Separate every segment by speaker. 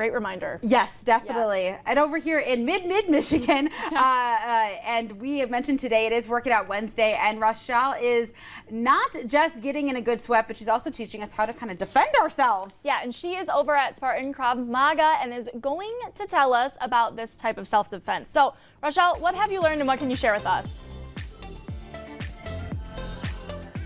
Speaker 1: Great reminder.
Speaker 2: Yes, definitely. Yes. And over here in Michigan, and we have mentioned today it is Working Out Wednesday, and Rachelle is not just getting in a good sweat, but she's also teaching us how to kind of defend ourselves.
Speaker 1: Yeah, and she is over at Spartan Krav Maga and is going to tell us about this type of self-defense. So, Rachelle, what have you learned and what can you share with us?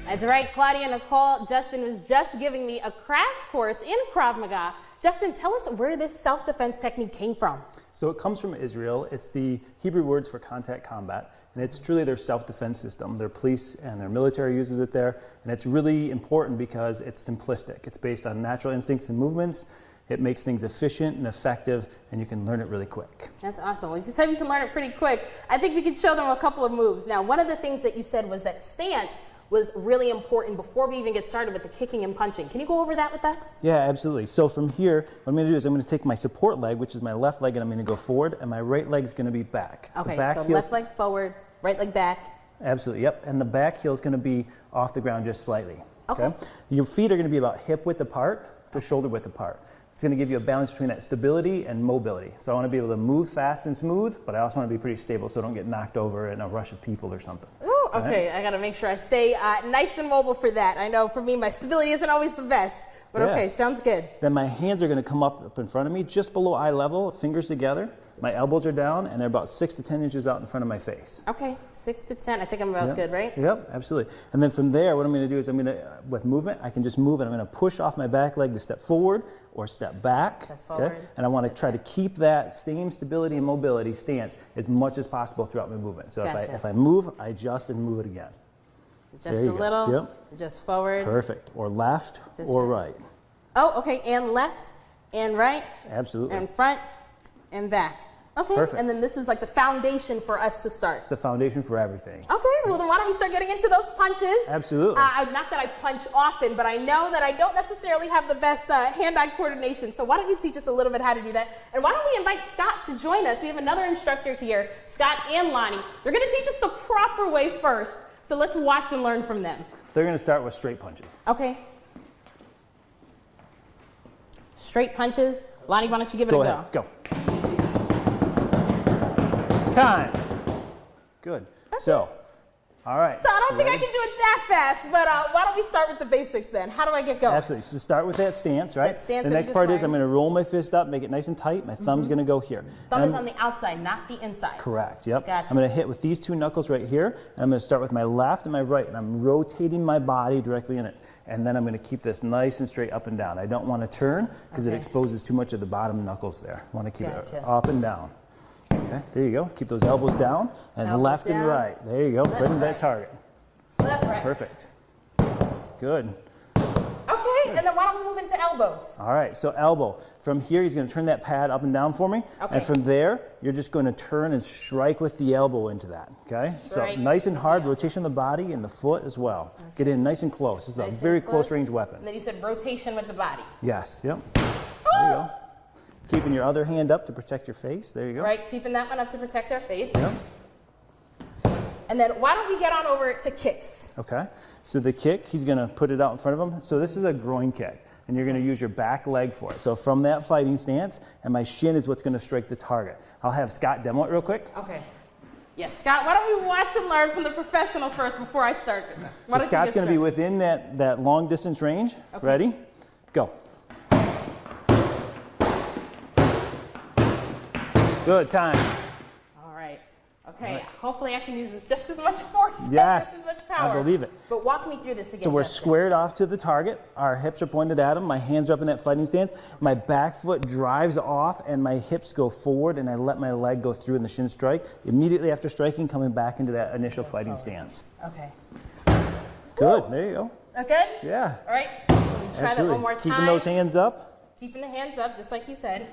Speaker 3: That's right, Claudia, Nicole. Justin was just giving me a crash course in Krav Maga. Justin, tell us where this self-defense technique came from.
Speaker 4: So it comes from Israel. It's the Hebrew words for contact combat, and it's truly their self-defense system. Their police and their military uses it there, and it's really important because it's simplistic. It's based on natural instincts and movements. It makes things efficient and effective, and you can learn it really quick. That's
Speaker 3: awesome. Well, you said you can learn it pretty quick. I think we could show them a couple of moves. Now, one of the things that you said was that stance was really important before we even get started with the kicking and punching. Can you go over that with us?
Speaker 4: Yeah, absolutely. So from here, what I'm going to do is I'm going to take my support leg, which is my left leg, and I'm going to go forward, and my right leg is going to be back.
Speaker 3: Okay, so left leg forward, right leg back.
Speaker 4: Absolutely, yep. And the back heel is going to be off the ground just slightly. Okay. Your feet are going to be about hip width apart to shoulder width apart. It's going to give you a balance between that stability and mobility. So I want to be able to move fast and smooth, but I also want to be pretty stable so I don't get knocked over in a rush of people or something.
Speaker 3: Ooh, okay, right? I got to make sure I stay nice and mobile for that. I know for me, my stability isn't always the best, but okay, sounds good.
Speaker 4: Then my hands are going to come up in front of me, just below eye level, fingers together. My elbows are down, and they're about 6 to 10 inches out in front of my face.
Speaker 3: Okay, 6 to 10. I think I'm about good, right?
Speaker 4: Yep, absolutely. And then from there, what I'm going to do is with movement, I can just move, and I'm going to push off my back leg to step forward or step back.
Speaker 3: Step forward,
Speaker 4: and I want to try to keep that same stability and mobility stance as much as possible throughout my movement. So if I move, I adjust and move it again.
Speaker 3: Just a little, just forward.
Speaker 4: Perfect. Or left or right.
Speaker 3: Oh, okay, and left and right.
Speaker 4: Absolutely.
Speaker 3: And front and back. Okay, perfect. And then this is like the foundation for us to start.
Speaker 4: It's the foundation for everything.
Speaker 3: Okay, well then why don't we start getting into those punches?
Speaker 4: Absolutely.
Speaker 3: Not that I punch often, but I know that I don't necessarily have the best hand-eye coordination. So why don't you teach us a little bit how to do that? And why don't we invite Scott to join us? We have another instructor here, Scott and Lonnie. They're going to teach us the proper way first. So let's watch and learn from them.
Speaker 4: They're going to start with straight punches.
Speaker 3: Okay. Straight punches. Lonnie, why don't you give it a go?
Speaker 4: Go ahead. Go. Time. Good. Okay. So, all right.
Speaker 3: So I don't think I can do it that fast, but why don't we start with the basics then? How do I get going?
Speaker 4: Absolutely. So start with that stance, right?
Speaker 3: That stance.
Speaker 4: The next part is I'm going to roll my fist up, make it nice and tight. My thumb's going to go here.
Speaker 3: Thumb is on the outside, not the inside.
Speaker 4: Correct. Yep.
Speaker 3: Gotcha.
Speaker 4: I'm going to hit with these two knuckles right here. And I'm going to start with my left and my right, and I'm rotating my body directly in it. And then I'm going to keep this nice and straight up and down. I don't want to turn because it exposes too much of the bottom knuckles there. I want to keep it up and down. Okay, there you go. Keep those elbows down and left and right. There you go. Right into that target.
Speaker 3: Left, right.
Speaker 4: Perfect. Good.
Speaker 3: Okay, and then why don't we move into elbows?
Speaker 4: All right, so elbow. From here, he's going to turn that pad up and down for me. Okay. And from there, you're just going to turn and strike with the elbow into that. Okay? So nice and hard, rotation of the body and the foot as well. Okay. Get in nice and close. This is a very close range weapon.
Speaker 3: And then you said rotation with the body.
Speaker 4: Yes, yep. There you go. Keeping your other hand up to protect your face. There you go.
Speaker 3: Right, keeping that one up to protect our face. Yep. And then why don't we get on over to kicks?
Speaker 4: Okay. So the kick, he's going to put it out in front of him. So this is a groin kick, and you're going to use your back leg for it. So from that fighting stance, and my shin is what's going to strike the target. I'll have Scott demo it real quick.
Speaker 3: Okay. Yes, Scott, why don't we watch and learn from the professional first before I start this?
Speaker 4: So Scott's going to be within that long distance range. Okay. Ready? Go. Good, time.
Speaker 3: All right. Okay, hopefully I can use this just as much force.
Speaker 4: Yes,
Speaker 3: as much power.
Speaker 4: I believe it.
Speaker 3: But walk me through this again.
Speaker 4: So we're squared off to the target. Our hips are pointed at him. My hands are up in that fighting stance. My back foot drives off and my hips go forward and I let my leg go through in the shin strike. Immediately after striking, coming back into that initial fighting stance.
Speaker 3: Okay.
Speaker 4: Good, there you go.
Speaker 3: Okay?
Speaker 4: Yeah.
Speaker 3: All right, try that one more time.
Speaker 4: Keeping those hands up.
Speaker 3: Keeping the hands up, just like you said.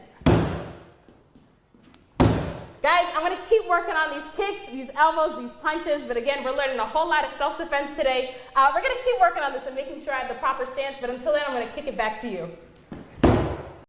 Speaker 3: Guys, I'm going to keep working on these kicks, these elbows, these punches, but again, we're learning a whole lot of self-defense today. We're going to keep working on this and making sure I have the proper stance, but until then, I'm going to kick it back to you.